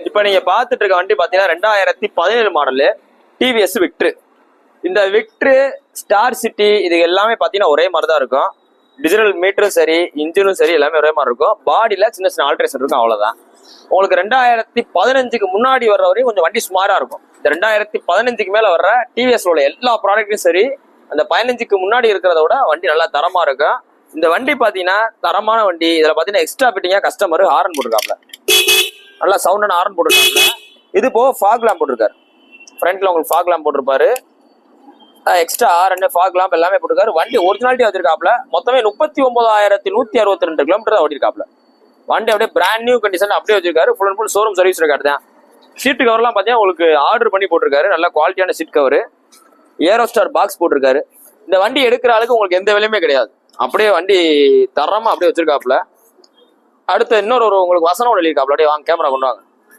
இப்ப நீங்க பாத்துட்டு இருக்க வண்டி பாத்தீங்கன்னா 2017 மாடலு டிவிஎஸ் விக்ட்ரு. இந்த விக்ட்ரு, ஸ்டார் சிட்டி இது எல்லாமே பாத்தீங்கன்னா ஒரே மாதிரி தான் இருக்கும். டிஜிட்டல் மீட்டரும் சரி, இன்ஜினும் சரி, எல்லாமே ஒரே மாதிரி இருக்கும். பாடியில சின்ன சின்ன ஆல்ட்ரேஷன் இருக்கும், அவ்வளவுதான். உங்களுக்கு 2015க்கு முன்னாடி வர்ற வரையும் கொஞ்சம் வண்டி சுமாரா இருக்கும். இந்த 2015க்கு மேல வர்ற டிவிஎஸ்ல உள்ள எல்லா ப்ராடக்ட்டும் சரி, அந்த 15க்கு முன்னாடி இருக்கிறத விட வண்டி நல்லா தரமா இருக்கும். இந்த வண்டி பாத்தீங்கன்னா தரமான வண்டி. இதுல பாத்தீங்கன்னா எக்ஸ்ட்ரா ஃபிட்டிங்கா கஸ்டமர் ஹாரன் போட்டிருக்காப்ல, நல்லா சவுண்டான ஹாரன் போட்டிருக்காப்ல. இது போக ஃபாக் லேம்ப் போட்டிருக்காரு. ஃப்ரண்ட்ல உங்களுக்கு ஃபாக் லேம்ப் போட்டிருப்பாரு. எக்ஸ்ட்ரா ஹாரன், ஃபாக் லேம்ப் எல்லாமே போட்டிருக்காரு. வண்டி ஒரிஜினாலிட்டி வச்சிருக்காப்ல. மொத்தமே 39,162 கிலோமீட்டர் தான் ஓடிருக்காப்ல. வண்டி அப்படியே பிராண்ட் நியூ கண்டிஷன் அப்படியே வச்சிருக்காரு. Full and full showroom service record தான். சீட்டு கவர்லாம் பார்த்தீங்கன்னா உங்களுக்கு ஆர்டர் பண்ணி போட்டிருக்காரு. நல்ல குவாலிட்டியான சீட் கவர், ஏரோஸ்டார் பாக்ஸ் போட்டிருக்காரு. இந்த வண்டி எடுக்கிற ஆளுக்கு உங்களுக்கு எந்த விலையுமே கிடையாது. அப்படியே வண்டி தரமா அப்படியே வச்சிருக்காப்ல. அடுத்து இன்னொரு உங்களுக்கு வசனம் எழுதியிருக்காப்ல. அப்படியே வாங்க, கேமரா கொண்டு வாங்க.